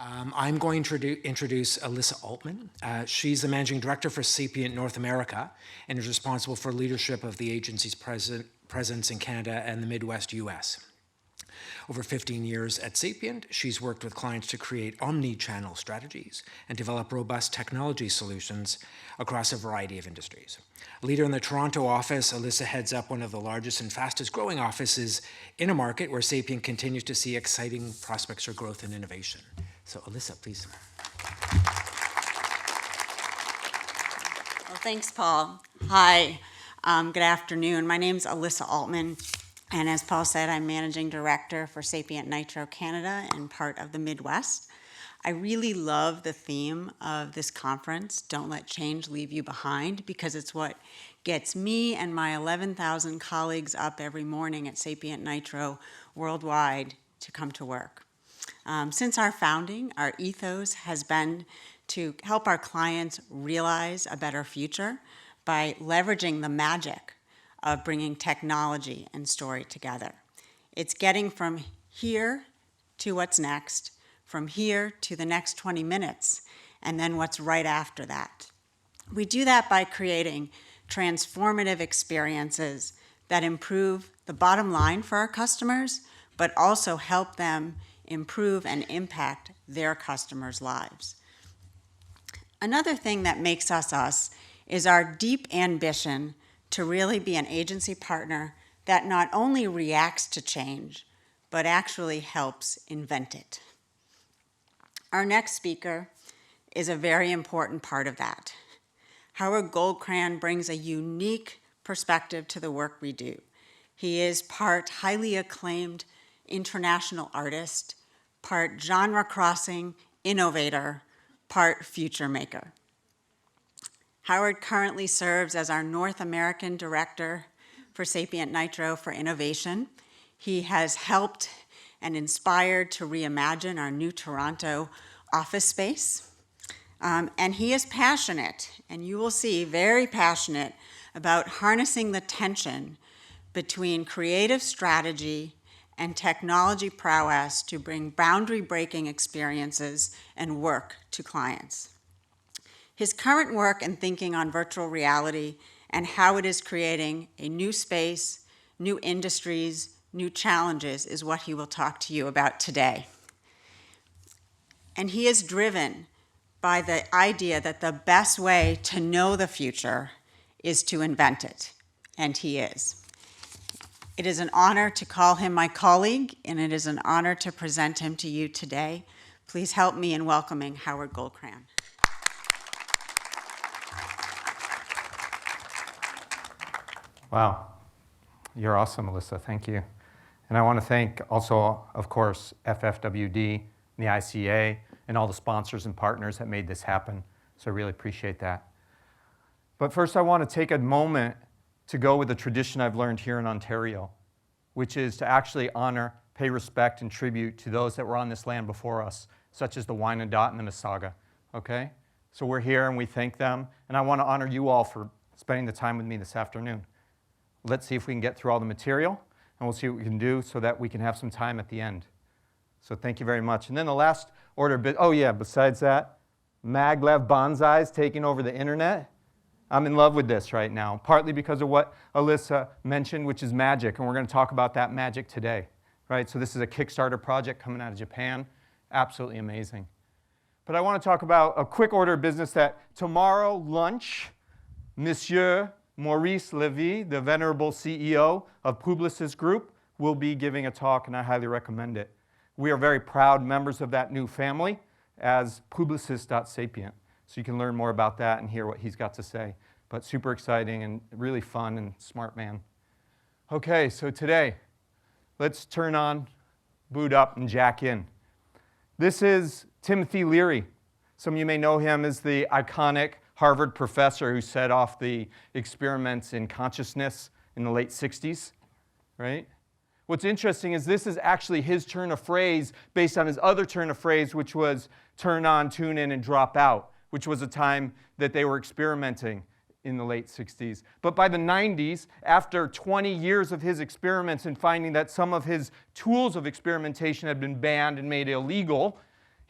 I'm going to introduce Alyssa Altman. She's the Managing Director for Sapient North America and is responsible for leadership of the agency's presence in Canada and the Midwest US. Over 15 years at Sapient, she's worked with clients to create omni-channel strategies and develop robust technology solutions across a variety of industries. Leader in the Toronto office, Alyssa heads up one of the largest and fastest growing offices in a market where Sapient continues to see exciting prospects for growth and innovation. So Alyssa, please. Well, thanks, Paul. Hi, good afternoon. My name's Alyssa Altman, and as Paul said, I'm Managing Director for SapientNitro Canada and part of the Midwest. I really love the theme of this conference, Don't Let Change Leave You Behind, because it's what gets me and my 11,000 colleagues up every morning at SapientNitro worldwide to come to work. Since our founding, our ethos has been to help our clients realize a better future by leveraging the magic of bringing technology and story together. It's getting from here to what's next, from here to the next 20 minutes, and then what's right after that. We do that by creating transformative experiences that improve the bottom line for our customers, but also help them improve and impact their customers' lives. Another thing that makes us us is our deep ambition to really be an agency partner that not only reacts to change, but actually helps invent it. Our next speaker is a very important part of that. Howard Goldkrand brings a unique perspective to the work we do. He is part highly acclaimed international artist, part genre-crossing innovator, part future maker. Howard currently serves as our North American Director for SapientNitro for Innovation. He has helped and inspired to reimagine our new Toronto office space. And he is passionate, and you will see, very passionate about harnessing the tension between creative strategy and technology prowess to bring boundary-breaking experiences and work to clients. His current work and thinking on virtual reality and how it is creating a new space, new industries, new challenges is what he will talk to you about today. And he is driven by the idea that the best way to know the future is to invent it, and he is. It is an honor to call him my colleague, and it is an honor to present him to you today. Please help me in welcoming Howard Goldkrand. Wow, you're awesome, Alyssa, thank you. And I want to thank also, of course, FFWD, and the ICA, and all the sponsors and partners that made this happen. So I really appreciate that. But first I want to take a moment to go with a tradition I've learned here in Ontario, which is to actually honor, pay respect, and tribute to those that were on this land before us, such as the Wyandot and the Mississauga, okay? So we're here and we thank them, and I want to honor you all for spending the time with me this afternoon. Let's see if we can get through all the material, and we'll see what we can do so that we can have some time at the end. So thank you very much. And then the last order, besides that, maglev bonsais taking over the internet. I'm in love with this right now, partly because of what Alyssa mentioned, which is magic, and we're going to talk about that magic today, right? So this is a Kickstarter project coming out of Japan, absolutely amazing. But I want to talk about a quick order of business that tomorrow lunch, Monsieur Maurice Levy, the venerable CEO of Publicis Group, will be giving a talk, and I highly recommend it. We are very proud members of that new family as Publicis.Sapient. So you can learn more about that and hear what he's got to say. But super exciting and really fun and smart man. Okay, so today, let's turn on, boot up, and jack in. This is Timothy Leary. Some of you may know him as the iconic Harvard professor who set off the experiments in consciousness in the late 60s, right? What's interesting is this is actually his turn of phrase based on his other turn of phrase, which was turn on, tune in, and drop out, which was a time that they were experimenting in the late 60s. But by the 90s, after 20 years of his experiments and finding that some of his tools of experimentation had been banned and made illegal,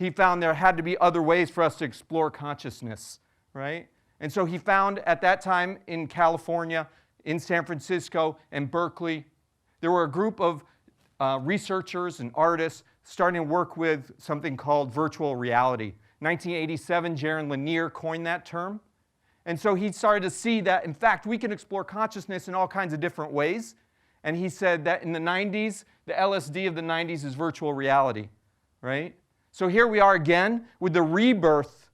he found there had to be other ways for us to explore consciousness, right? And so he found at that time in California, in San Francisco, and Berkeley, there were a group of researchers and artists starting to work with something called virtual reality. 1987, Jaron Lanier coined that term. And so he started to see that, in fact, we can explore consciousness in all kinds of different ways. And he said that in the 90s, the LSD of the 90s is virtual reality, right? So here we are again with the rebirth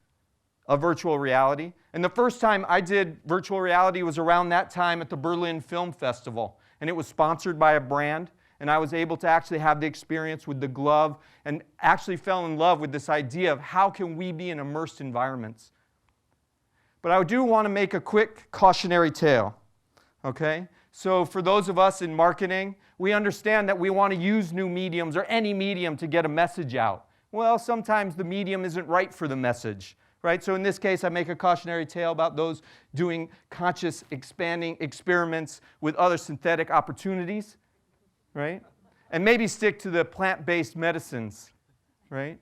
of virtual reality. And the first time I did virtual reality was around that time at the Berlin Film Festival. And it was sponsored by a brand. And I was able to actually have the experience with the glove and actually fell in love with this idea of how can we be in immersed environments. But I do want to make a quick cautionary tale, okay? So for those of us in marketing, we understand that we want to use new mediums or any medium to get a message out. Well, sometimes the medium isn't right for the message, right? So in this case, I make a cautionary tale about those doing conscious expanding experiments with other synthetic opportunities, right? And maybe stick to the plant-based medicines, right?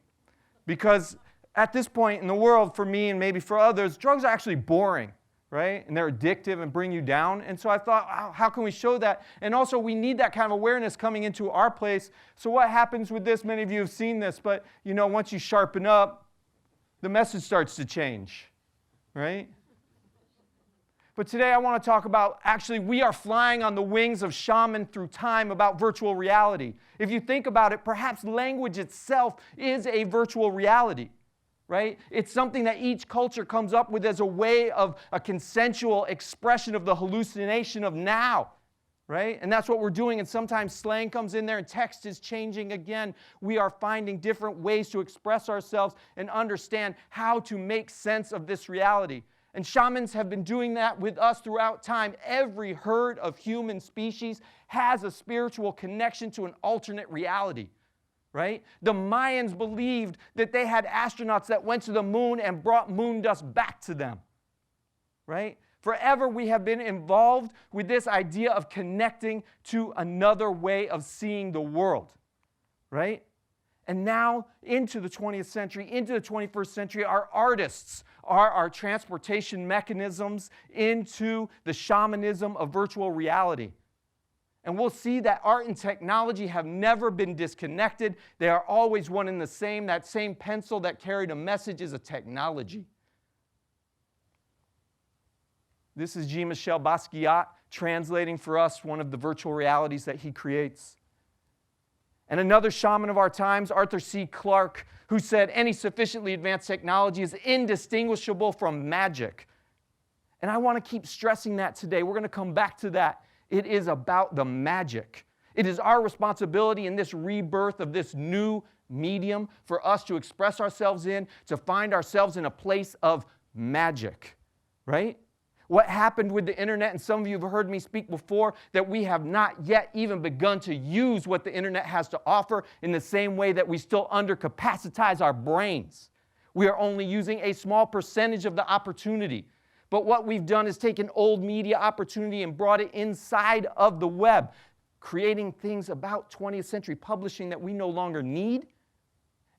Because at this point in the world, for me and maybe for others, drugs are actually boring, right? And they're addictive and bring you down. And so I thought, how can we show that? And also, we need that kind of awareness coming into our place. So what happens with this? Many of you have seen this, but you know, once you sharpen up, the message starts to change, right? But today I want to talk about, actually, we are flying on the wings of shaman through time about virtual reality. If you think about it, perhaps language itself is a virtual reality, right? It's something that each culture comes up with as a way of a consensual expression of the hallucination of now, right? And that's what we're doing, and sometimes slang comes in there and text is changing again. We are finding different ways to express ourselves and understand how to make sense of this reality. And shamans have been doing that with us throughout time. Every herd of human species has a spiritual connection to an alternate reality, right? The Mayans believed that they had astronauts that went to the moon and brought moon dust back to them, right? Forever we have been involved with this idea of connecting to another way of seeing the world, right? And now, into the 20th century, into the 21st century, our artists are our transportation mechanisms into the shamanism of virtual reality. And we'll see that art and technology have never been disconnected. They are always one and the same. That same pencil that carried a message is a technology. This is Jean-Michel Basquiat translating for us one of the virtual realities that he creates. And another shaman of our times, Arthur C. Clarke, who said any sufficiently advanced technology is indistinguishable from magic. And I want to keep stressing that today. We're going to come back to that. It is about the magic. It is our responsibility in this rebirth of this new medium for us to express ourselves in, to find ourselves in a place of magic, right? What happened with the internet, and some of you have heard me speak before, that we have not yet even begun to use what the internet has to offer in the same way that we still undercapacitize our brains. We are only using a small percentage of the opportunity. But what we've done is taken old media opportunity and brought it inside of the web, creating things about 20th century publishing that we no longer need.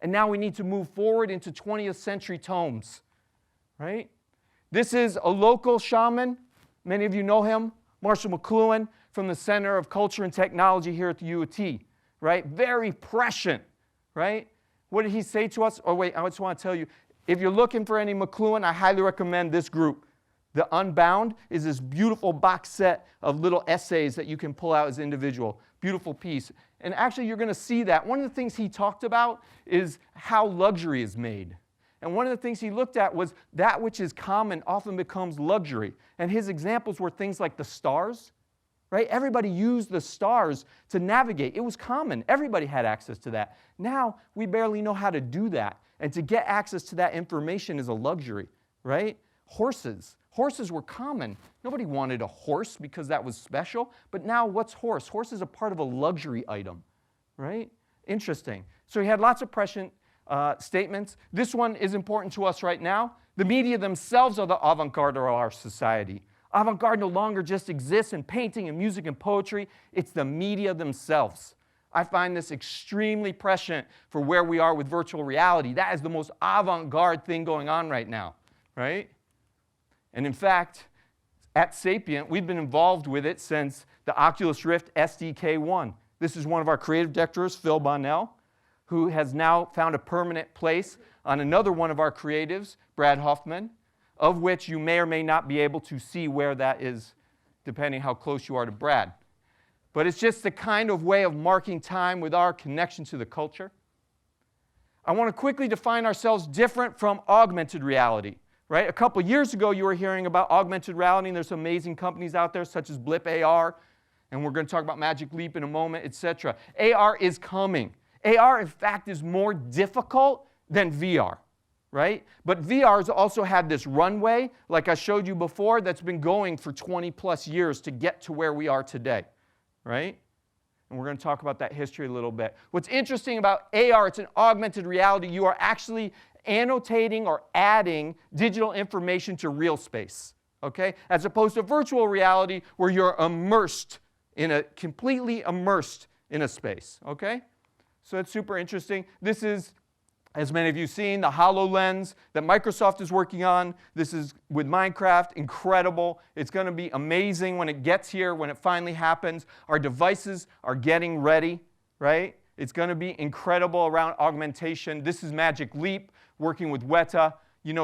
And now we need to move forward into 20th century tomes, right? This is a local shaman. Many of you know him, Marshall McLuhan, from the Center of Culture and Technology here at the U of T, right? Very prescient, right? What did he say to us? Oh, wait, I just want to tell you, if you're looking for any McLuhan, I highly recommend this group. The Unbound is this beautiful box set of little essays that you can pull out as individual. Beautiful piece. And actually, you're going to see that. One of the things he talked about is how luxury is made. And one of the things he looked at was that which is common often becomes luxury. And his examples were things like the stars, right? Everybody used the stars to navigate. It was common. Everybody had access to that. Now, we barely know how to do that. And to get access to that information is a luxury, right? Horses. Horses were common. Nobody wanted a horse because that was special. But now, what's horse? Horse is a part of a luxury item, right? Interesting. So he had lots of prescient statements. This one is important to us right now. The media themselves are the avant-garde of our society. Avant-garde no longer just exists in painting and music and poetry. It's the media themselves. I find this extremely prescient for where we are with virtual reality. That is the most avant-garde thing going on right now, right? And in fact, at Sapient, we've been involved with it since the Oculus Rift SDK 1. This is one of our creative directors, Phil Bonnell, who has now found a permanent place on another one of our creatives, Brad Huffman, of which you may or may not be able to see where that is, depending how close you are to Brad. But it's just the kind of way of marking time with our connection to the culture. I want to quickly define ourselves different from augmented reality. Right? A couple years ago, you were hearing about augmented reality, and there's some amazing companies out there, such as Blip AR, and we're going to talk about Magic Leap in a moment, etc. AR is coming. AR, in fact, is more difficult than VR, right? But VR has also had this runway, like I showed you before, that's been going for 20 plus years to get to where we are today, right? And we're going to talk about that history a little bit. What's interesting about AR, it's an augmented reality. You are actually annotating or adding digital information to real space, okay? As opposed to virtual reality where you're completely immersed in a space, okay? So it's super interesting. This is, as many of you have seen, the HoloLens that Microsoft is working on. This is with Minecraft, incredible. It's going to be amazing when it gets here, when it finally happens. Our devices are getting ready, right? It's going to be incredible around augmentation. This is Magic Leap, working with Weta,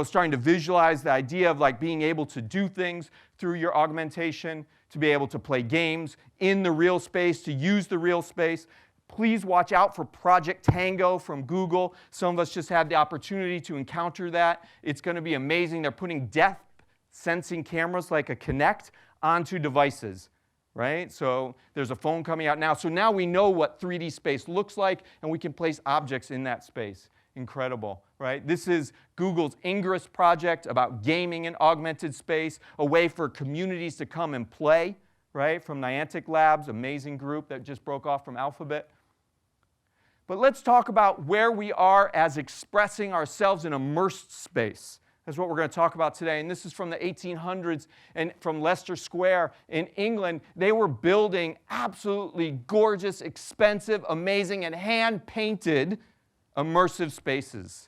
starting to visualize the idea of like being able to do things through your augmentation, to be able to play games in the real space, to use the real space. Please watch out for Project Tango from Google. Some of us just had the opportunity to encounter that. It's going to be amazing. They're putting depth sensing cameras like a Kinect onto devices, right? So there's a phone coming out now. So now we know what 3D space looks like, and we can place objects in that space. Incredible, right? This is Google's Ingress project about gaming in augmented space, a way for communities to come and play, right? From Niantic Labs, amazing group that just broke off from Alphabet. But let's talk about where we are as expressing ourselves in immersed space. That's what we're going to talk about today. And this is from the 1800s and from Leicester Square in England. They were building absolutely gorgeous, expensive, amazing, and hand-painted immersive spaces.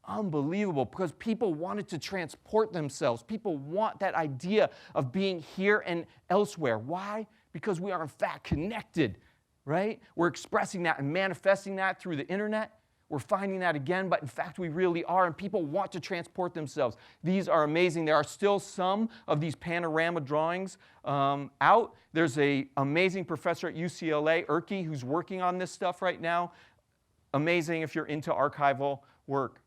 Unbelievable, because people wanted to transport themselves. People want that idea of being here and elsewhere. Why? Because we are in fact connected, right? We're expressing that and manifesting that through the internet. We're finding that again, but in fact we really are, and people want to transport themselves. These are amazing. There are still some of these panorama drawings out. There's an amazing professor at UCLA, Urki, who's working on this stuff right now. Amazing if you're into archival work.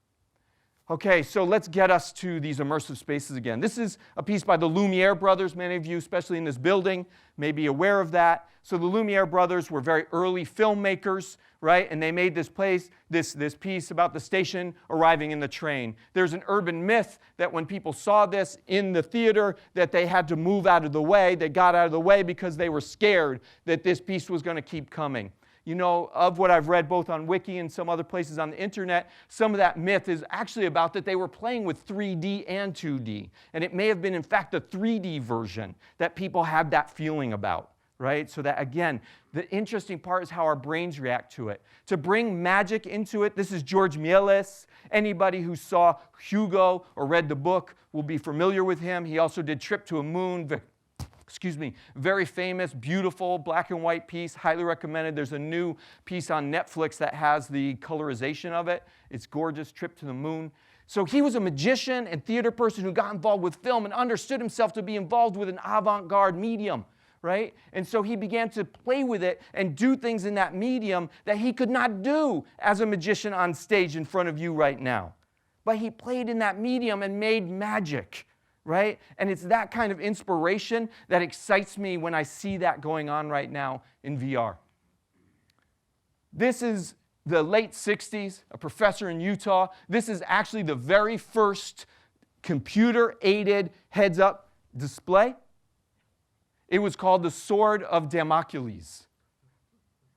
Okay, so let's get us to these immersive spaces again. This is a piece by the Lumiere brothers. Many of you, especially in this building, may be aware of that. So the Lumiere brothers were very early filmmakers, right? And they made this piece about the station arriving in the train. There's an urban myth that when people saw this in the theater, that they had to move out of the way. They got out of the way because they were scared that this piece was going to keep coming. Of what I've read both on Wiki and some other places on the internet, some of that myth is actually about that they were playing with 3D and 2D. And it may have been, in fact, the 3D version that people had that feeling about, right? So that, again, the interesting part is how our brains react to it. To bring magic into it, this is George Méliès. Anybody who saw Hugo or read the book will be familiar with him. He also did Trip to a Moon, very famous, beautiful, black and white piece, highly recommended. There's a new piece on Netflix that has the colorization of it. It's gorgeous, Trip to the Moon. So he was a magician and theater person who got involved with film and understood himself to be involved with an avant-garde medium, right? And so he began to play with it and do things in that medium that he could not do as a magician on stage in front of you right now. But he played in that medium and made magic. Right? And it's that kind of inspiration that excites me when I see that going on right now in VR. This is the late 60s, a professor in Utah. This is actually the very first computer-aided heads-up display. It was called the Sword of Damocles,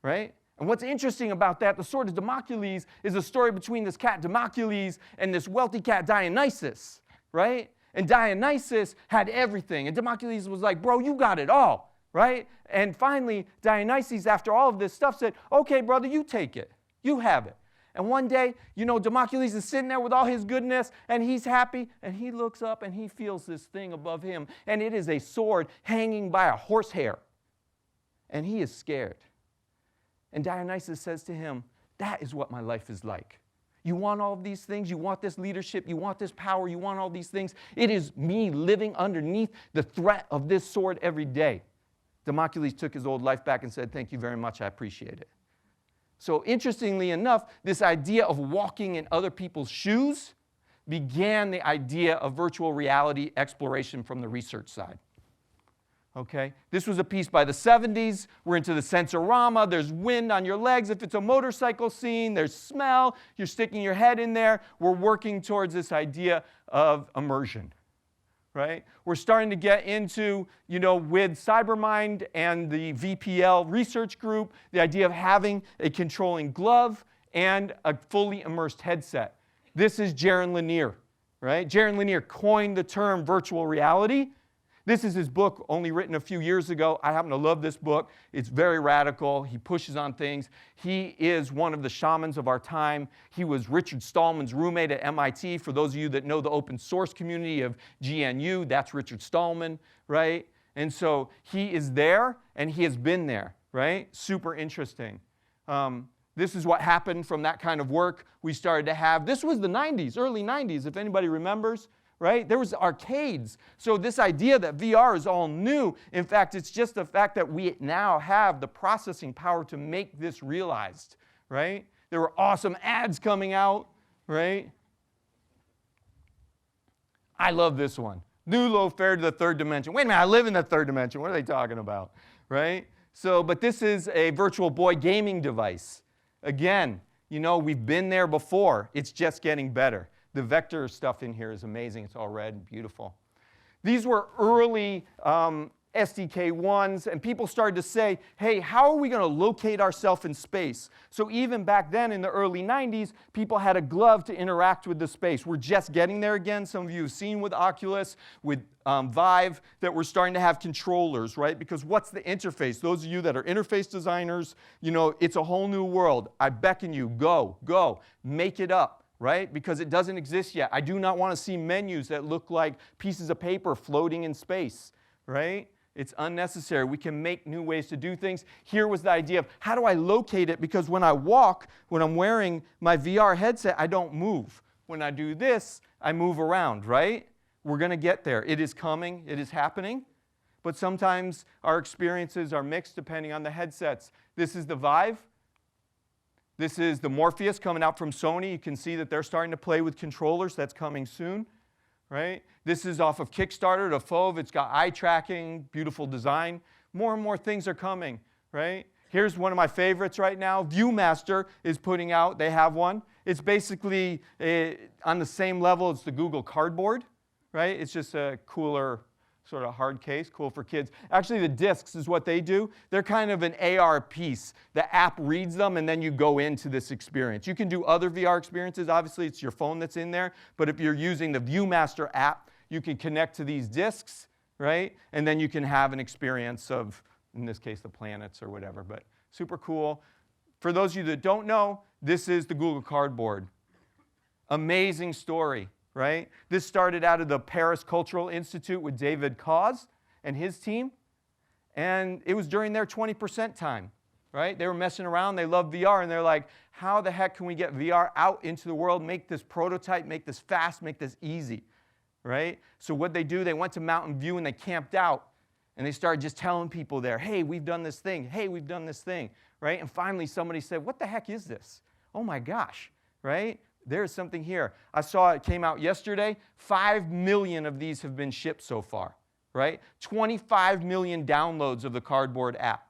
right? And what's interesting about that, the Sword of Damocles is a story between this cat Damocles and this wealthy cat Dionysus, right? And Dionysus had everything. And Damocles was like, bro, you got it all, right? And finally, Dionysus, after all of this stuff, said, okay, brother, you take it. You have it. And one day, Democles is sitting there with all his goodness, and he's happy, and he looks up, and he feels this thing above him, and it is a sword hanging by a horsehair. And he is scared. And Dionysus says to him, that is what my life is like. You want all of these things? You want this leadership? You want this power? You want all these things? It is me living underneath the threat of this sword every day. Democles took his old life back and said, thank you very much, I appreciate it. So interestingly enough, this idea of walking in other people's shoes began the idea of virtual reality exploration from the research side. Okay? This was a piece by the 70s. We're into the sensorama. There's wind on your legs if it's a motorcycle scene. There's smell. You're sticking your head in there. We're working towards this idea of immersion. Right? We're starting to get into, with CyberMind and the VPL research group, the idea of having a controlling glove and a fully immersed headset. This is Jaron Lanier, right? Jaron Lanier coined the term virtual reality. This is his book, only written a few years ago. I happen to love this book. It's very radical. He pushes on things. He is one of the shamans of our time. He was Richard Stallman's roommate at MIT. For those of you that know the open source community of GNU, that's Richard Stallman, right? And so he is there, and he has been there, right? Super interesting. This is what happened from that kind of work we started to have. This was the 90s, early 90s, if anybody remembers. Right? There was arcades. So this idea that VR is all new, in fact, it's just the fact that we now have the processing power to make this realized, right? There were awesome ads coming out, right? I love this one. New low fare to the third dimension. Wait a minute, I live in the third dimension. What are they talking about, right? So, but this is a Virtual Boy gaming device. Again, we've been there before. It's just getting better. The vector stuff in here is amazing. It's all red and beautiful. These were early SDK 1s, and people started to say, hey, how are we going to locate ourselves in space? So even back then in the early 90s, people had a glove to interact with the space. We're just getting there again. Some of you have seen with Oculus, with Vive, that we're starting to have controllers, right? Because what's the interface? Those of you that are interface designers, it's a whole new world. I beckon you, go, make it up. Right? Because it doesn't exist yet. I do not want to see menus that look like pieces of paper floating in space, right? It's unnecessary. We can make new ways to do things. Here was the idea of how do I locate it? Because when I walk, when I'm wearing my VR headset, I don't move. When I do this, I move around, right? We're going to get there. It is coming. It is happening. But sometimes our experiences are mixed depending on the headsets. This is the Vive. This is the Morpheus coming out from Sony. You can see that they're starting to play with controllers. That's coming soon, right? This is off of Kickstarter, the Fove. It's got eye tracking, beautiful design. More and more things are coming, right? Here's one of my favorites right now. ViewMaster is putting out, they have one. It's basically on the same level as the Google Cardboard, right? It's just a cooler sort of hard case, cool for kids. Actually, the discs is what they do. They're kind of an AR piece. The app reads them, and then you go into this experience. You can do other VR experiences. Obviously, it's your phone that's in there. But if you're using the ViewMaster app, you can connect to these discs, right? And then you can have an experience of, in this case, the planets or whatever. But super cool. For those of you that don't know, this is the Google Cardboard. Amazing story. Right? This started out of the Paris Cultural Institute with David Cause and his team. And it was during their 20% time. Right? They were messing around. They loved VR. And they're like, how the heck can we get VR out into the world, make this prototype, make this fast, make this easy? Right? So what they do, they went to Mountain View and they camped out. And they started just telling people there, hey, we've done this thing. Hey, we've done this thing. Right? And finally somebody said, what the heck is this? Oh my gosh. Right? There's something here. I saw it came out yesterday. 5 million of these have been shipped so far, right? 25 million downloads of the Cardboard app.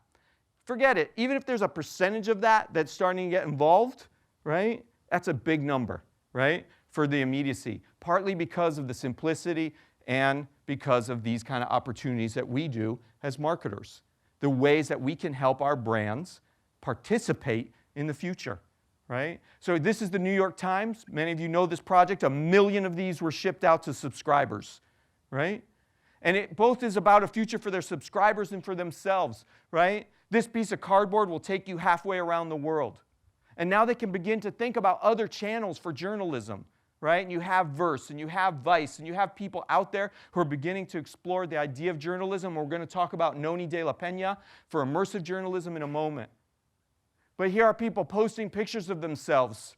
Forget it. Even if there's a percentage of that that's starting to get involved, right? That's a big number, right? For the immediacy. Partly because of the simplicity and because of these kind of opportunities that we do as marketers. The ways that we can help our brands participate in the future. Right? So this is the New York Times. Many of you know this project. 1 million of these were shipped out to subscribers. Right? And it both is about a future for their subscribers and for themselves, right? This piece of cardboard will take you halfway around the world. And now they can begin to think about other channels for journalism, right? And you have Verse, and you have Vice, and you have people out there who are beginning to explore the idea of journalism. We're going to talk about Noni de la Peña for immersive journalism in a moment. But here are people posting pictures of themselves,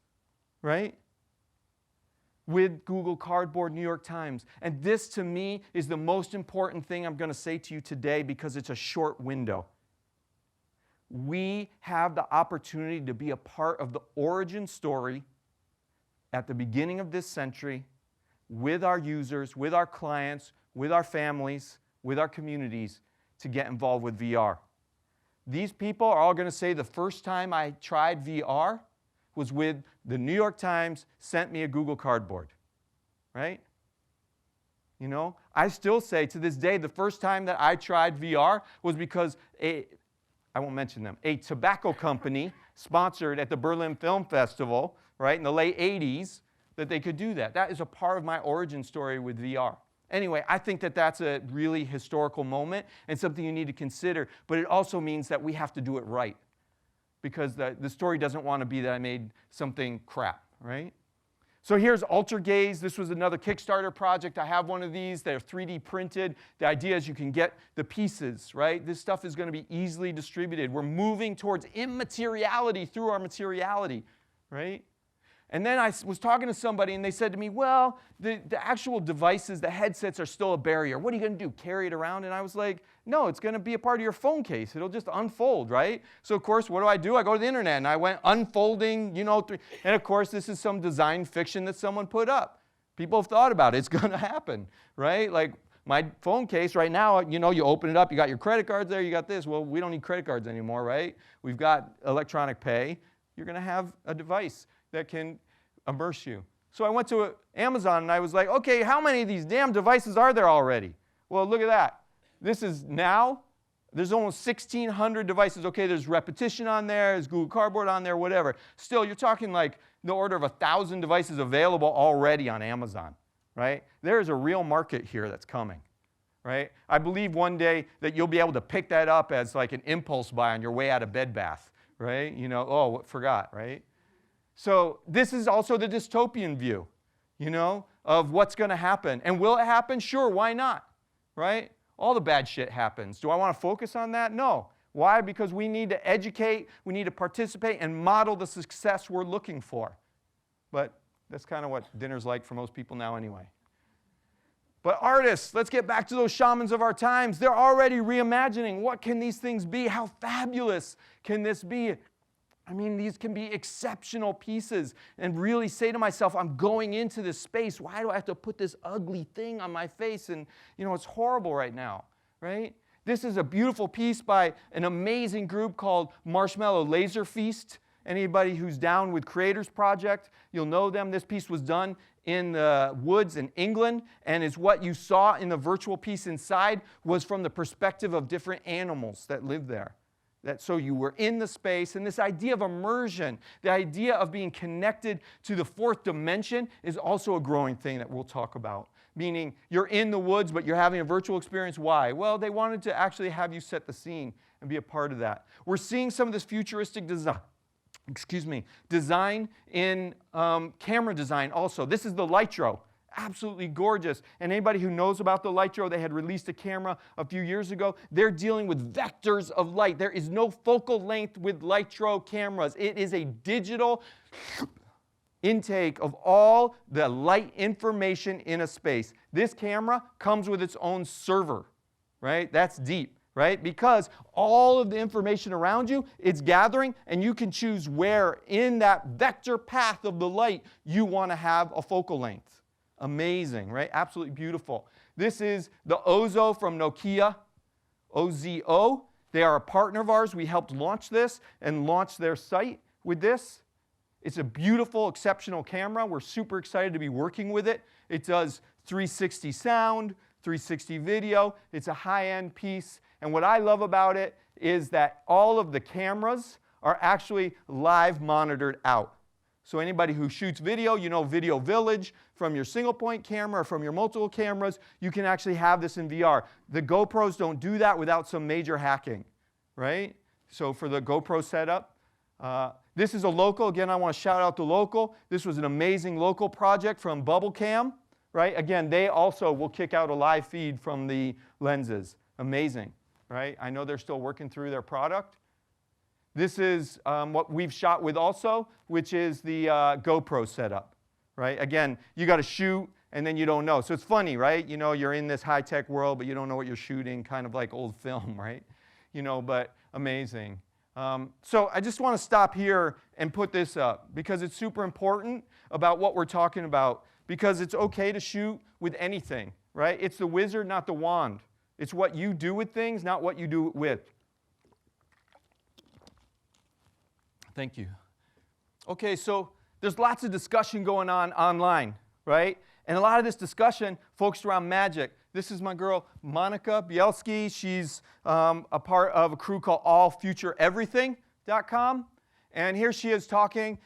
right? With Google Cardboard, New York Times. And this, to me, is the most important thing I'm going to say to you today because it's a short window. We have the opportunity to be a part of the origin story at the beginning of this century with our users, with our clients, with our families, with our communities to get involved with VR. These people are all going to say the first time I tried VR was with the New York Times sent me a Google Cardboard, right? You know, I still say to this day the first time that I tried VR was because I won't mention them, a tobacco company sponsored at the Berlin Film Festival, right, in the late 80s, that they could do that. That is a part of my origin story with VR. Anyway, I think that that's a really historical moment and something you need to consider, but it also means that we have to do it right. Because the story doesn't want to be that I made something crap, right? So here's Ultra Gaze. This was another Kickstarter project. I have one of these. They're 3D printed. The idea is you can get the pieces, right? This stuff is going to be easily distributed. We're moving towards immateriality through our materiality, right? And then I was talking to somebody, and they said to me, well, the actual devices, the headsets are still a barrier. What are you going to do, carry it around? And I was like, no, it's going to be a part of your phone case. It'll just unfold, right? So, of course, what do? I go to the internet, and I went unfolding, you know, and, of course, this is some design fiction that someone put up. People have thought about it. It's going to happen, right? Like my phone case right now, you know, you open it up, you got your credit cards there, you got this. Well, we don't need credit cards anymore, right? We've got electronic pay. You're going to have a device that can immerse you. So I went to Amazon and I was like, okay, how many of these damn devices are there already? Well, look at that. This is now, there's almost 1,600 devices. Okay, there's repetition on there, there's Google Cardboard on there, whatever. Still, you're talking like the order of 1,000 devices available already on Amazon, right? There is a real market here that's coming, right? I believe one day that you'll be able to pick that up as like an impulse buy on your way out of Bed Bath, right? You know, oh, forgot, right? So this is also the dystopian view, you know, of what's going to happen. And will it happen? Sure, why not, right? All the bad shit happens. Do I want to focus on that? No. Why? Because we need to educate, we need to participate, and model the success we're looking for. But that's kind of what dinner's like for most people now anyway. But artists, let's get back to those shamans of our times. They're already reimagining. What can these things be? How fabulous can this be? I mean, these can be exceptional pieces, and really say to myself, I'm going into this space. Why do I have to put this ugly thing on my face? And, you know, it's horrible right now, right? This is a beautiful piece by an amazing group called Marshmallow Laser Feast. Anybody who's down with Creators Project, you'll know them. This piece was done in the woods in England, and is what you saw in the virtual piece inside was from the perspective of different animals that live there. So you were in the space, and this idea of immersion, the idea of being connected to the fourth dimension is also a growing thing that we'll talk about. Meaning you're in the woods, but you're having a virtual experience. Why? Well, they wanted to actually have you set the scene and be a part of that. We're seeing some of this futuristic design in camera design also. This is the Litro. Absolutely gorgeous. And anybody who knows about the Litro, they had released a camera a few years ago. They're dealing with vectors of light. There is no focal length with Litro cameras. It is a digital intake of all the light information in a space. This camera comes with its own server, right? That's deep, right? Because all of the information around you, it's gathering, and you can choose where in that vector path of the light you want to have a focal length. Amazing, right? Absolutely beautiful. This is the Ozo from Nokia, OZO. They are a partner of ours. We helped launch this and launch their site with this. It's a beautiful, exceptional camera. We're super excited to be working with it. It does 360 sound, 360 video. It's a high-end piece. And what I love about it is that all of the cameras are actually live monitored out. So anybody who shoots video, you know Video Village, from your single point camera or from your multiple cameras, you can actually have this in VR. The GoPros don't do that without some major hacking, right? So for the GoPro setup, this is a local. Again, I want to shout out the local. This was an amazing local project from BubbleCam, right? Again, they also will kick out a live feed from the lenses. Amazing, right? I know they're still working through their product. This is what we've shot with also, which is the GoPro setup, right? Again, you got to shoot, and then you don't know. So it's funny, right? You know, you're in this high-tech world, but you don't know what you're shooting, kind of like old film, right? You know, but amazing. So I just want to stop here and put this up, because it's super important about what we're talking about, because it's okay to shoot with anything, right? It's the wizard, not the wand. It's what you do with things, not what you do it with. Thank you. Okay, so there's lots of discussion going on online, right? And a lot of this discussion focused around magic. This is my girl, Monica Bielski. She's a part of a crew called allfutureeverything.com. And here she is talking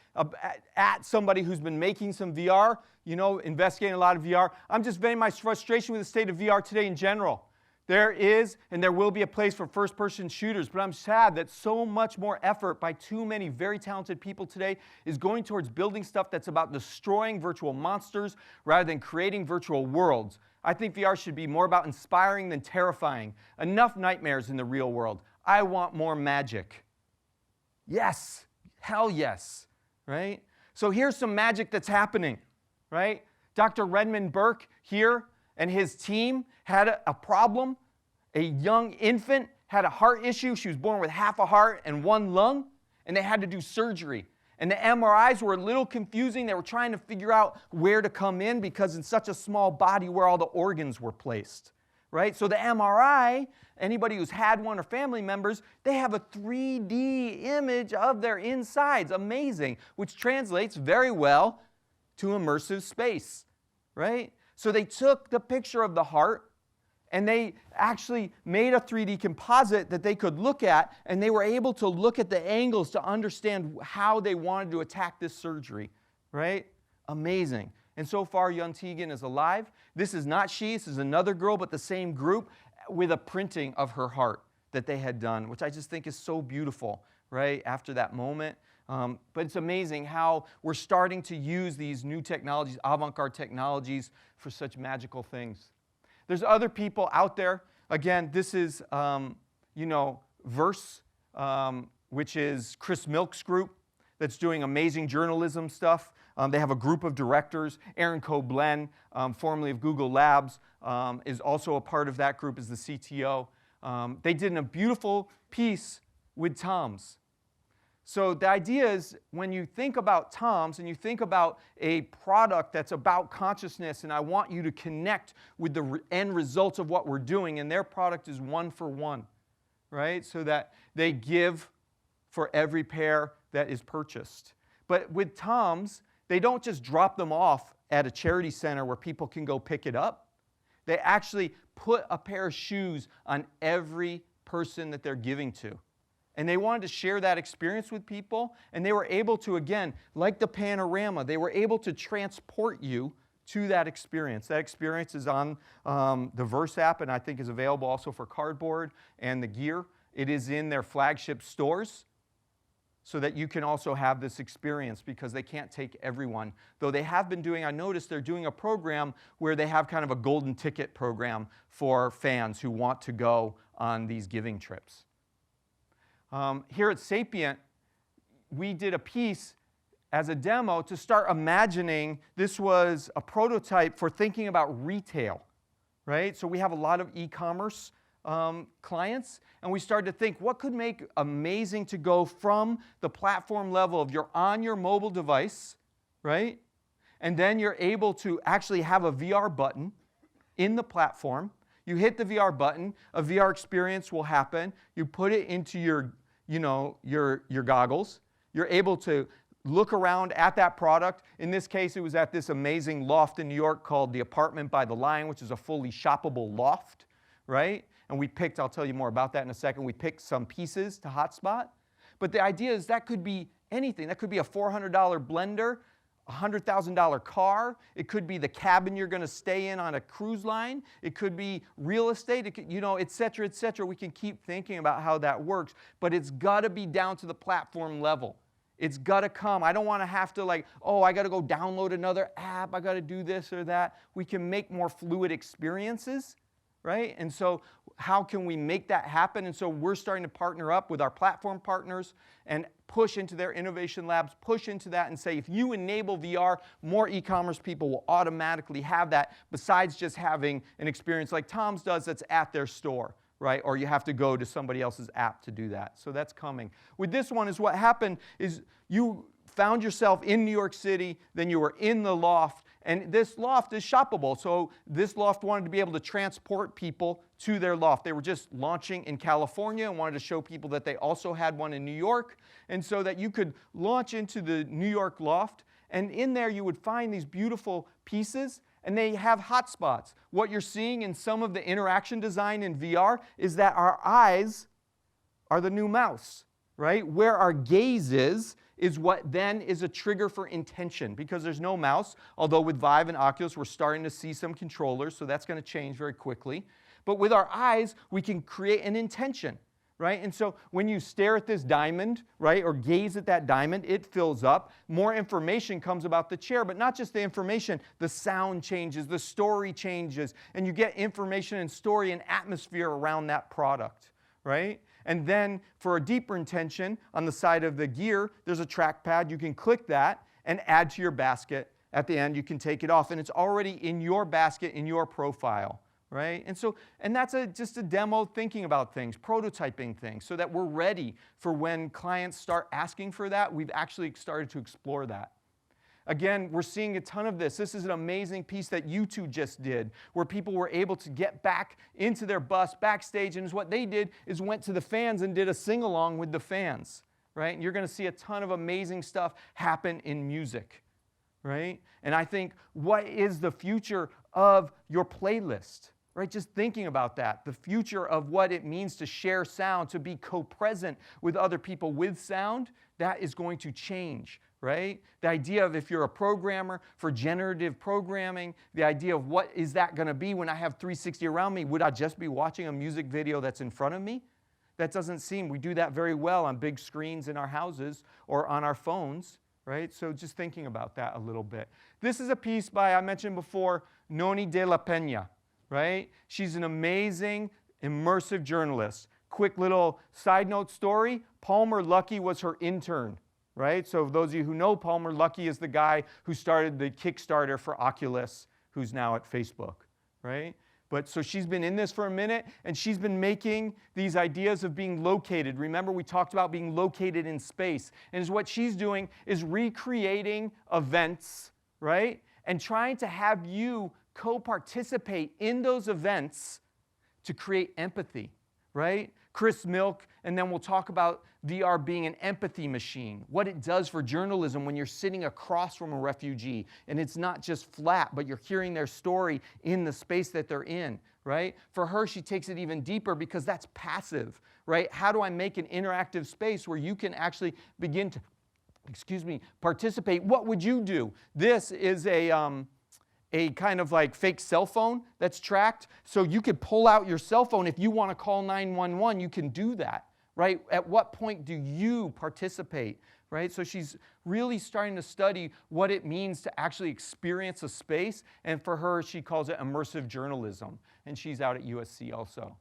at somebody who's been making some VR, you know, investigating a lot of VR. I'm just venting my frustration with the state of VR today in general. There is and there will be a place for first-person shooters, but I'm sad that so much more effort by too many very talented people today is going towards building stuff that's about destroying virtual monsters rather than creating virtual worlds. I think VR should be more about inspiring than terrifying. Enough nightmares in the real world. I want more magic. Yes, hell yes, right? So here's some magic that's happening, right? Dr. Redmond Burke here and his team had a problem. A young infant had a heart issue. She was born with half a heart and one lung, and they had to do surgery. And the MRIs were a little confusing. They were trying to figure out where to come in because in such a small body where all the organs were placed, right? So the MRI, anybody who's had one or family members, they have a 3D image of their insides. Amazing, which translates very well to immersive space, right? So they took the picture of the heart and they actually made a 3D composite that they could look at, and they were able to look at the angles to understand how they wanted to attack this surgery, right? Amazing. And so far, young Tegan is alive. This is not she, this is another girl, but the same group with a printing of her heart that they had done, which I just think is so beautiful, right, after that moment. But it's amazing how we're starting to use these new technologies, avant-garde technologies, for such magical things. There's other people out there. Again, this is, Verse, which is Chris Milk's group that's doing amazing journalism stuff. They have a group of directors. Aaron Koblen, formerly of Google Labs, is also a part of that group as the CTO. They did a beautiful piece with Toms. So the idea is when you think about Toms and you think about a product that's about consciousness, and I want you to connect with the end results of what we're doing, and their product is 1 for 1, right? So that they give for every pair that is purchased. But with Toms, they don't just drop them off at a charity center where people can go pick it up. They actually put a pair of shoes on every person that they're giving to. And they wanted to share that experience with people, and they were able to, again, like the panorama, they were able to transport you to that experience. That experience is on the Verse app, and I think is available also for cardboard and the gear. It is in their flagship stores so that you can also have this experience, because they can't take everyone. Though they have been doing, I noticed they're doing a program where they have kind of a golden ticket program for fans who want to go on these giving trips. Here at Sapient, we did a piece as a demo to start imagining. This was a prototype for thinking about retail, right? So we have a lot of e-commerce clients, and we started to think, what could make amazing to go from the platform level of you're on your mobile device, right? And then you're able to actually have a VR button in the platform. You hit the VR button, a VR experience will happen. You put it into your goggles. You're able to look around at that product. In this case, it was at this amazing loft in New York called the Apartment by the Line, which is a fully shoppable loft, right? And we picked, I'll tell you more about that in a second, we picked some pieces to hotspot. But the idea is that could be anything. That could be a $400 blender, a $100,000 car. It could be the cabin you're going to stay in on a cruise line. It could be real estate, it could, et cetera, et cetera. We can keep thinking about how that works, but it's got to be down to the platform level. It's got to come. I don't want to have to I got to go download another app. I got to do this or that. We can make more fluid experiences, right? And so how can we make that happen? And so we're starting to partner up with our platform partners and push into their innovation labs, push into that and say, if you enable VR, more e-commerce people will automatically have that, besides just having an experience like Tom's does that's at their store, right? Or you have to go to somebody else's app to do that. So that's coming. With this one is what happened is you found yourself in New York City, then you were in the loft, and this loft is shoppable. So this loft wanted to be able to transport people to their loft. They were just launching in California and wanted to show people that they also had one in New York, and so that you could launch into the New York loft, and in there you would find these beautiful pieces. And they have hotspots. What you're seeing in some of the interaction design in VR is that our eyes are the new mouse, right? Where our gaze is what then is a trigger for intention, because there's no mouse, although with Vive and Oculus we're starting to see some controllers, so that's going to change very quickly. But with our eyes, we can create an intention, right? And so when you stare at this diamond, right, or gaze at that diamond, it fills up. More information comes about the chair, but not just the information, the sound changes, the story changes, and you get information and story and atmosphere around that product, right? And then for a deeper intention, on the side of the gear, there's a trackpad. You can click that and add to your basket. At the end, you can take it off, and it's already in your basket, in your profile. Right? And that's just a demo thinking about things, prototyping things, so that we're ready for when clients start asking for that. We've actually started to explore that. Again, we're seeing a ton of this. This is an amazing piece that you two just did, where people were able to get back into their bus backstage, and what they did is went to the fans and did a sing-along with the fans. Right? And you're going to see a ton of amazing stuff happen in music. Right? And I think, what is the future of your playlist? Right? Just thinking about that, the future of what it means to share sound, to be co-present with other people with sound, that is going to change, right? The idea of, if you're a programmer for generative programming, the idea of what is that going to be when I have 360 around me? Would I just be watching a music video that's in front of me? That doesn't seem, we do that very well on big screens in our houses or on our phones, right? So just thinking about that a little bit. This is a piece by, I mentioned before, Noni de la Peña. Right? She's an amazing, immersive journalist. Quick little side note story, Palmer Luckey was her intern, right? So those of you who know, Palmer Luckey is the guy who started the Kickstarter for Oculus, who's now at Facebook, right? But so she's been in this for a minute, and she's been making these ideas of being located. Remember, we talked about being located in space. And what she's doing is recreating events, right? And trying to have you co-participate in those events to create empathy, right? Chris Milk, and then we'll talk about VR being an empathy machine, what it does for journalism when you're sitting across from a refugee, and it's not just flat, but you're hearing their story in the space that they're in, right? For her, she takes it even deeper, because that's passive, right? How do I make an interactive space where you can actually begin to, participate? What would you do? This is a kind of like fake cell phone that's tracked. So you could pull out your cell phone. If you want to call 911, you can do that, right? At what point do you participate, right? So she's really starting to study what it means to actually experience a space. And for her, she calls it immersive journalism. And she's out at USC also.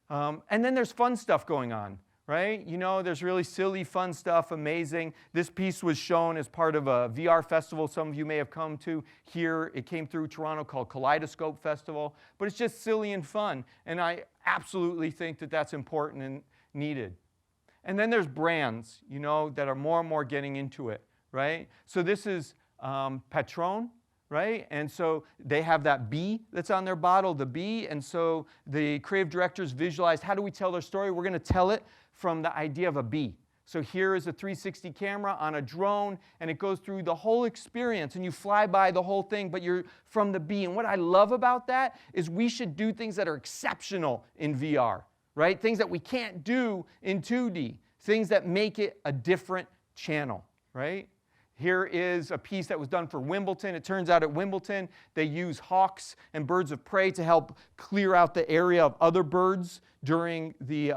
And then there's fun stuff going on. Right? You know, there's really silly, fun stuff, amazing. This piece was shown as part of a VR festival some of you may have come to here. It came through Toronto, called Kaleidoscope Festival. But it's just silly and fun. And I absolutely think that that's important and needed. And then there's brands, you know, that are more and more getting into it. Right? So this is Patron. Right? And so they have that bee that's on their bottle, the bee, and so the creative directors visualized, how do we tell their story? We're going to tell it from the idea of a bee. So here is a 360 camera on a drone, and it goes through the whole experience, and you fly by the whole thing, but you're from the bee. And what I love about that is we should do things that are exceptional in VR, right? Things that we can't do in 2D. things that make it a different channel, right? Here is a piece that was done for Wimbledon. It turns out at Wimbledon, they use hawks and birds of prey to help clear out the area of other birds during the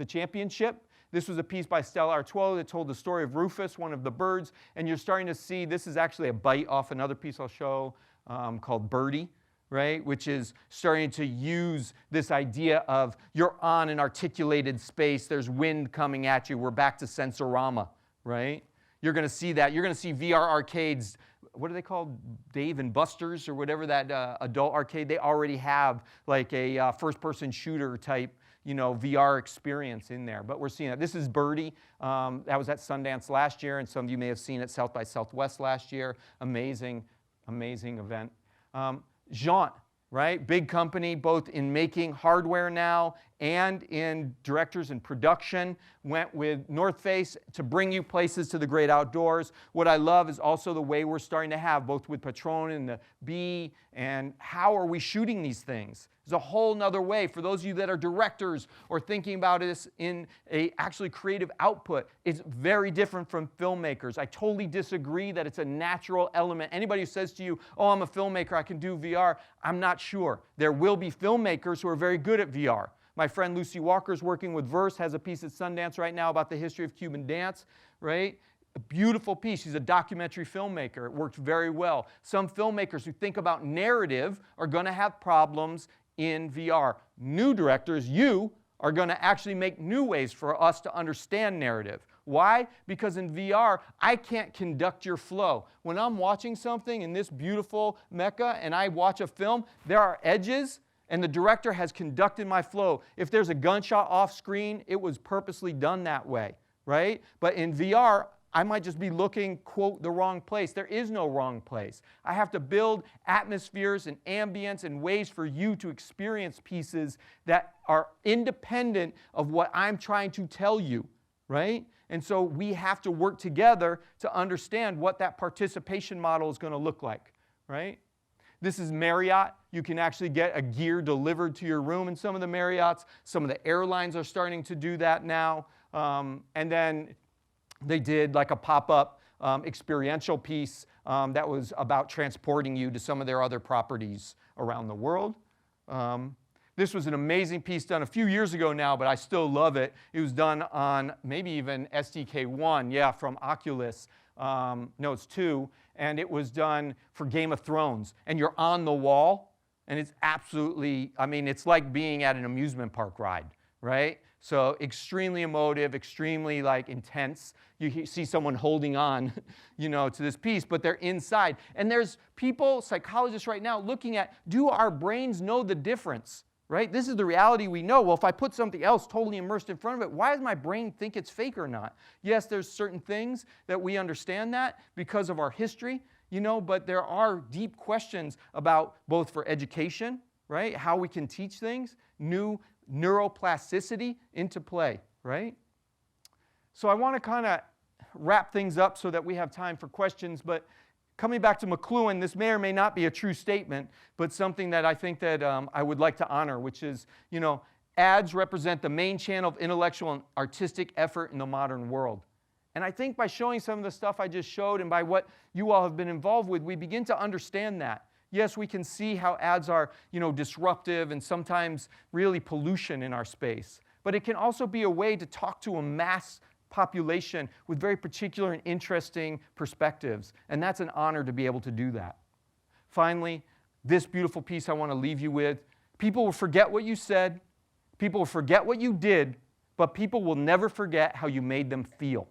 championship. This was a piece by Stella Artois that told the story of Rufus, one of the birds. And you're starting to see, this is actually a bite off another piece I'll show called Birdie, right? Which is starting to use this idea of you're on an articulated space. There's wind coming at you. We're back to Sensorama, right? You're going to see that. You're going to see VR arcades. What are they called? Dave and Buster's or whatever that adult arcade. They already have like a first-person shooter type, VR experience in there. But we're seeing that. This is Birdie. That was at Sundance last year, and some of you may have seen it South by Southwest last year. Amazing, amazing event. Jaunt, right? Big company, both in making hardware now and in directors and production. Went with North Face to bring you places to the great outdoors. What I love is also the way we're starting to have, both with Patron and the Bee, and how are we shooting these things? There's a whole nother way. For those of you that are directors or thinking about this in a actually creative output, it's very different from filmmakers. I totally disagree that it's a natural element. Anybody who says to you, oh, I'm a filmmaker, I can do VR, I'm not sure. There will be filmmakers who are very good at VR. My friend Lucy Walker is working with Verse, has a piece at Sundance right now about the history of Cuban dance, right? A beautiful piece. She's a documentary filmmaker. It worked very well. Some filmmakers who think about narrative are going to have problems in VR. New directors, you are going to actually make new ways for us to understand narrative. Why? Because in VR, I can't conduct your flow. When I'm watching something in this beautiful Mecca and I watch a film, there are edges, and the director has conducted my flow. If there's a gunshot off screen, it was purposely done that way, right? But in VR, I might just be looking, quote, the wrong place. There is no wrong place. I have to build atmospheres and ambience and ways for you to experience pieces that are independent of what I'm trying to tell you, right? And so we have to work together to understand what that participation model is going to look like, right? This is Marriott. You can actually get a gear delivered to your room in some of the Marriotts. Some of the airlines are starting to do that now. And then they did like a pop-up experiential piece that was about transporting you to some of their other properties around the world. This was an amazing piece done a few years ago now, but I still love it. It was done on maybe even SDK1, yeah, from Oculus. No, it's 2. And it was done for Game of Thrones. And you're on the wall, and it's absolutely, I mean, it's like being at an amusement park ride, right? So extremely emotive, extremely like intense. You see someone holding on, to this piece, but they're inside. And there's people, psychologists right now, looking at, do our brains know the difference? Right? This is the reality we know. Well, if I put something else totally immersed in front of it, why does my brain think it's fake or not? Yes, there's certain things that we understand that because of our history, but there are deep questions about both for education, right? How we can teach things, new neuroplasticity into play, right? So I want to kind of wrap things up so that we have time for questions, but coming back to McLuhan, this may or may not be a true statement, but something that I think that I would like to honor, which is, ads represent the main channel of intellectual and artistic effort in the modern world. And I think by showing some of the stuff I just showed and by what you all have been involved with, we begin to understand that. Yes, we can see how ads are, disruptive and sometimes really pollution in our space. But it can also be a way to talk to a mass population with very particular and interesting perspectives. And that's an honor to be able to do that. Finally, this beautiful piece I want to leave you with. People will forget what you said. People will forget what you did. But people will never forget how you made them feel.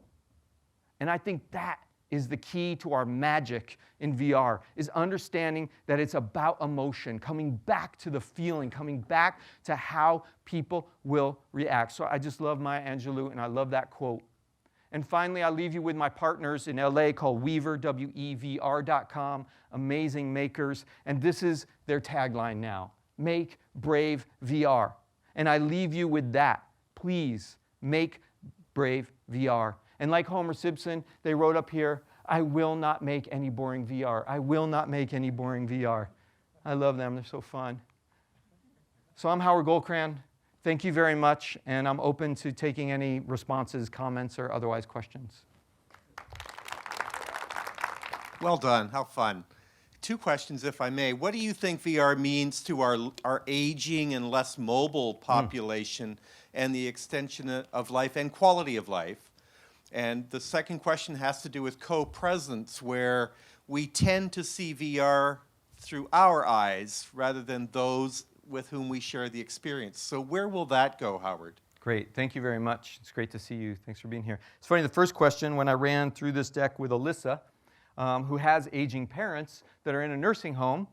And I think that is the key to our magic in VR, is understanding that it's about emotion, coming back to the feeling, coming back to how people will react. So I just love Maya Angelou, and I love that quote. And finally, I'll leave you with my partners in LA called Weaver, WEVR.com, amazing makers. And this is their tagline now, make brave VR. And I leave you with that. Please make brave VR. And like Homer Simpson, they wrote up here, I will not make any boring VR. I will not make any boring VR. I love them. They're so fun. So I'm Howard Goldkrand. thank you very much, and I'm open to taking any responses, comments, or otherwise questions. Well done. How fun. 2 questions, if I may. What do you think VR means to our aging and less mobile population and the extension of life and quality of life? And the second question has to do with co-presence, where we tend to see VR through our eyes rather than those with whom we share the experience. So where will that go, Howard? Great. Thank you very much. It's great to see you. Thanks for being here. It's funny, the first question, when I ran through this deck with Alyssa, who has aging parents that are in a nursing home,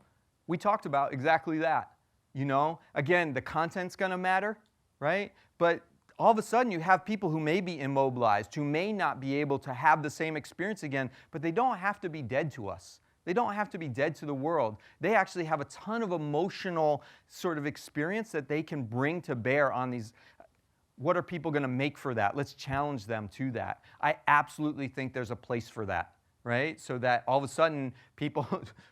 we talked about exactly that. You know, again, the content's going to matter, right? But all of a sudden, you have people who may be immobilized, who may not be able to have the same experience again, but they don't have to be dead to us. They don't have to be dead to the world. They actually have a ton of emotional sort of experience that they can bring to bear on these. What are people going to make for that? Let's challenge them to that. I absolutely think there's a place for that, right? So that all of a sudden, people,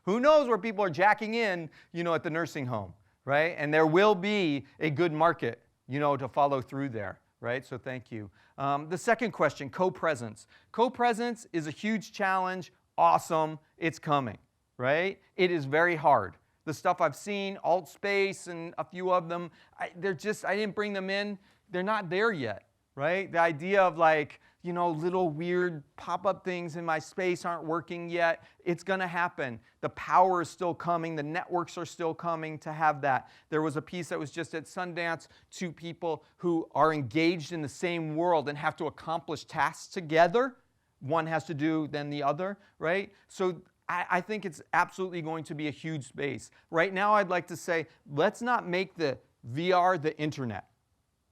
who knows where people are jacking in, you know, at the nursing home, right? And there will be a good market, you know, to follow through there, right? So thank you. The second question, co-presence. Co-presence is a huge challenge. Awesome, it's coming, right? It is very hard. The stuff I've seen, AltSpace and a few of them, I didn't bring them in. They're not there yet, right? The idea of like, you know, little weird pop-up things in my space aren't working yet. It's going to happen. The power is still coming. The networks are still coming to have that. There was a piece that was just at Sundance, 2 people who are engaged in the same world and have to accomplish tasks together. One has to do than the other, right? So I think it's absolutely going to be a huge space. Right now, I'd like to say, let's not make the VR the internet.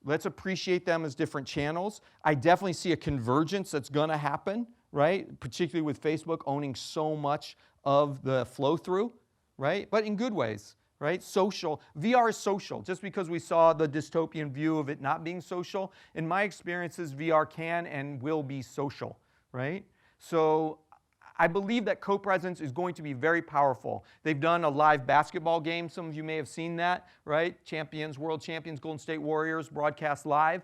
Let's appreciate them as different channels. I definitely see a convergence that's going to happen, right? Particularly with Facebook owning so much of the flow-through, right? But in good ways, right? Social. VR is social. Just because we saw the dystopian view of it not being social, in my experiences, VR can and will be social, right? So I believe that co-presence is going to be very powerful. They've done a live basketball game. Some of you may have seen that, right? Champions, world champions, Golden State Warriors, broadcast live.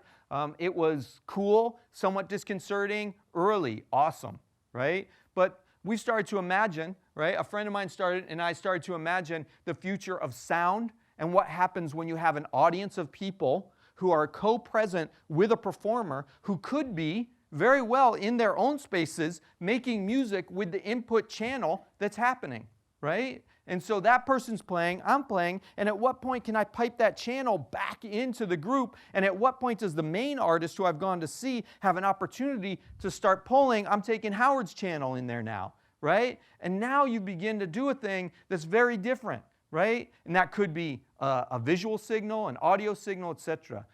It was cool, somewhat disconcerting, early, awesome, right? But we started to imagine, right? A friend of mine and I started to imagine the future of sound and what happens when you have an audience of people who are co-present with a performer who could be very well in their own spaces making music with the input channel that's happening, right? And so that person's playing, I'm playing, and at what point can I pipe that channel back into the group? And at what point does the main artist who I've gone to see have an opportunity to start pulling, I'm taking Howard's channel in there now, right? And now you begin to do a thing that's very different, right? And that could be a visual signal, an audio signal, etc.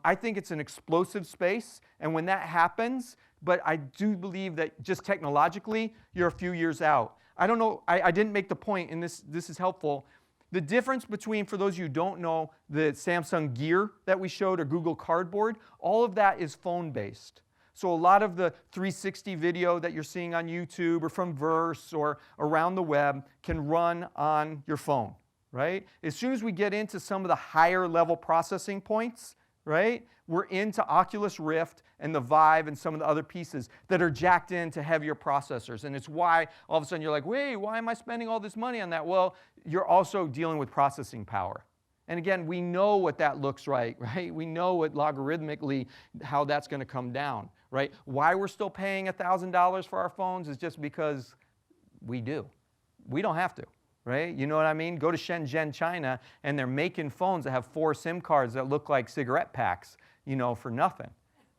I think it's an explosive space, and when that happens, but I do believe that just technologically, you're a few years out. I don't know, I didn't make the point, and this is helpful. The difference between, for those of you who don't know, the Samsung Gear that we showed, or Google Cardboard, all of that is phone-based. So a lot of the 360 video that you're seeing on YouTube or from Verse or around the web can run on your phone, right? As soon as we get into some of the higher level processing points, right? We're into Oculus Rift and the Vive and some of the other pieces that are jacked into heavier processors. And it's why all of a sudden you're like, wait, why am I spending all this money on that? Well, you're also dealing with processing power. And again, we know what that looks like, right? We know what logarithmically how that's going to come down, right? Why we're still paying $1,000 for our phones is just because we do. We don't have to. Right? You know what I mean? Go to Shenzhen, China, and they're making phones that have 4 SIM cards that look like cigarette packs, you know, for nothing,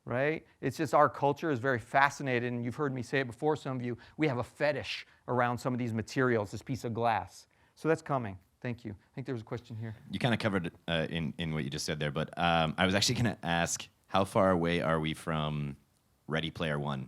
right? It's just our culture is very fascinated, and you've heard me say it before, some of you, we have a fetish around some of these materials, this piece of glass. So that's coming. Thank you. I think there was a question here. You kind of covered it in what you just said there, but I was actually going to ask, how far away are we from Ready Player One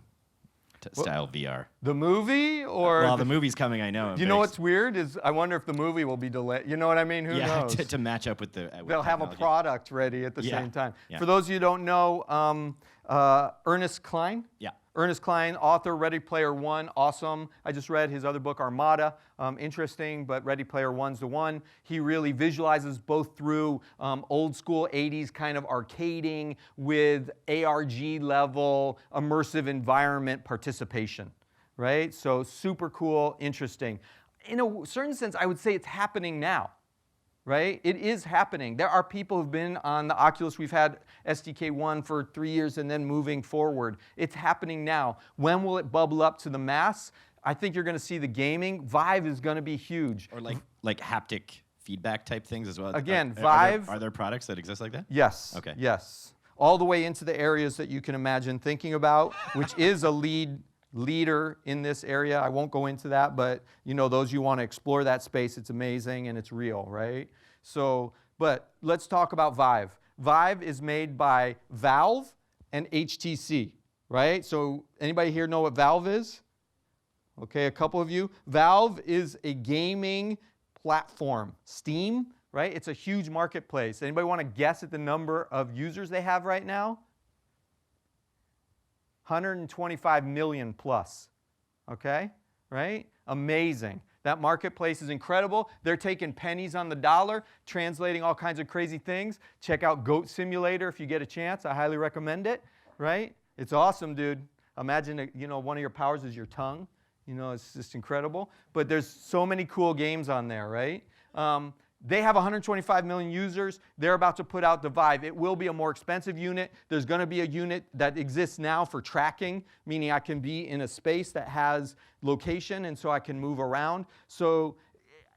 style VR? The movie or? Well, the movie's coming, I know. You know what's weird is I wonder if the movie will be delayed. You know what I mean? Who knows? To match up with the They'll have a product ready at the same time. Yeah. For those of you who don't know, Ernest Cline. Yeah. Ernest Cline, author, Ready Player One, awesome. I just read his other book, Armada, interesting, but Ready Player One's the one. He really visualizes both through old school 80s kind of arcading with ARG level immersive environment participation, right? So super cool, interesting. In a certain sense, I would say it's happening now. Right? It is happening. There are people who've been on the Oculus. We've had SDK1 for 3 years and then moving forward. It's happening now. When will it bubble up to the mass? I think you're going to see the gaming. Vive is going to be huge. Or like haptic feedback type things as well. Again, Vive. Vive. Are there products that exist like that? Yes. Okay. Yes. All the way into the areas that you can imagine thinking about, which is a leader in this area. I won't go into that, but you know, those you want to explore that space, it's amazing and it's real, right? So, but let's talk about Vive. Vive is made by Valve and HTC, right? So anybody here know what Valve is? Okay, a couple of you. Valve is a gaming platform. Steam, right? It's a huge marketplace. Anybody want to guess at the number of users they have right now? 125 million plus, okay, right? Amazing. That marketplace is incredible. They're taking pennies on the dollar, translating all kinds of crazy things. Check out Goat Simulator if you get a chance. I highly recommend it, right? It's awesome, dude. Imagine, you know, one of your powers is your tongue. You know, it's just incredible. But there's so many cool games on there, right? They have 125 million users. They're about to put out the Vive. It will be a more expensive unit. There's going to be a unit that exists now for tracking, meaning I can be in a space that has location, and so I can move around. So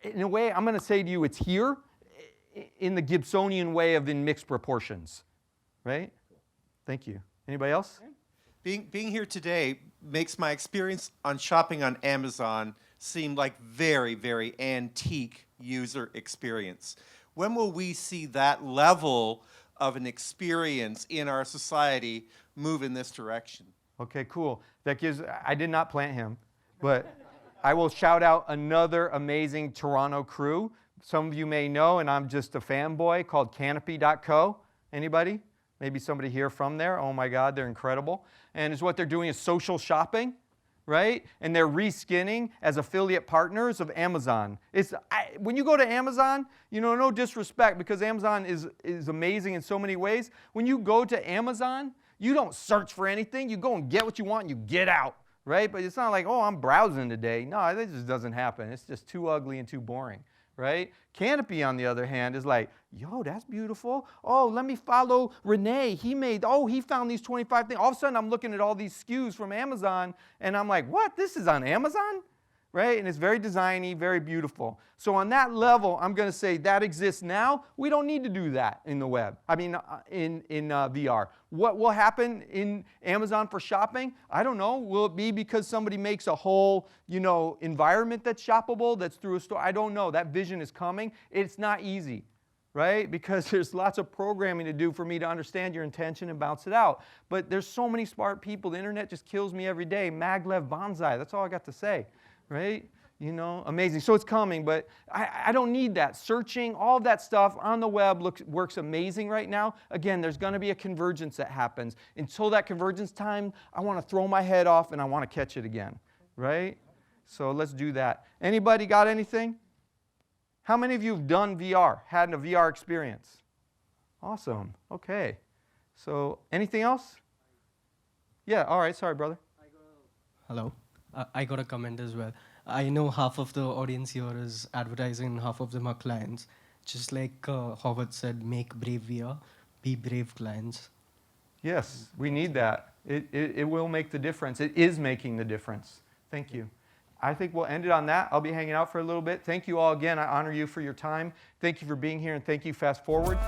in a way, I'm going to say to you, it's here in the Gibsonian way of in mixed proportions, right? Thank you. Anybody else? Being here today makes my experience on shopping on Amazon seem like very, very antique user experience. When will we see that level of an experience in our society move in this direction? Okay, cool. That gives, I did not plant him, but I will shout out another amazing Toronto crew. Some of you may know, and I'm just a fanboy, called Canopy.co. Anybody? Maybe somebody here from there. Oh my God, they're incredible. And it's what they're doing is social shopping, right? And they're reskinning as affiliate partners of Amazon. When you go to Amazon, you know, no disrespect, because Amazon is amazing in so many ways. When you go to Amazon, you don't search for anything. You go and get what you want and you get out, right? But it's not like, oh, I'm browsing today. No, that just doesn't happen. It's just too ugly and too boring, right? Canopy, on the other hand, is like, yo, that's beautiful. Oh, let me follow Renee. He found these 25 things. All of a sudden, I'm looking at all these SKUs from Amazon, and I'm like, what? This is on Amazon? Right? And it's very designy, very beautiful. So on that level, I'm going to say that exists now. We don't need to do that in the web. I mean, in VR. What will happen in Amazon for shopping? I don't know. Will it be because somebody makes a whole, you know, environment that's shoppable, that's through a store? I don't know. That vision is coming. It's not easy, right? Because there's lots of programming to do for me to understand your intention and bounce it out. But there's so many smart people. The internet just kills me every day. Maglev Banzai. That's all I got to say. Right? You know, amazing. So it's coming, but I don't need that. Searching, all of that stuff on the web works amazing right now. Again, there's going to be a convergence that happens. Until that convergence time, I want to throw my head off and I want to catch it again. Right? So let's do that. Anybody got anything? How many of you have done VR, had a VR experience? Awesome. Okay. So anything else? Yeah, all right. Sorry, brother. Hello. I got a comment as well. I know half of the audience here is advertising and half of them are clients. Just like Howard said, make brave VR, be brave clients. Yes, we need that. It will make the difference. It is making the difference. Thank you. I think we'll end it on that. I'll be hanging out for a little bit. Thank you all again. I honor you for your time. Thank you for being here, and thank you, Fast Forward.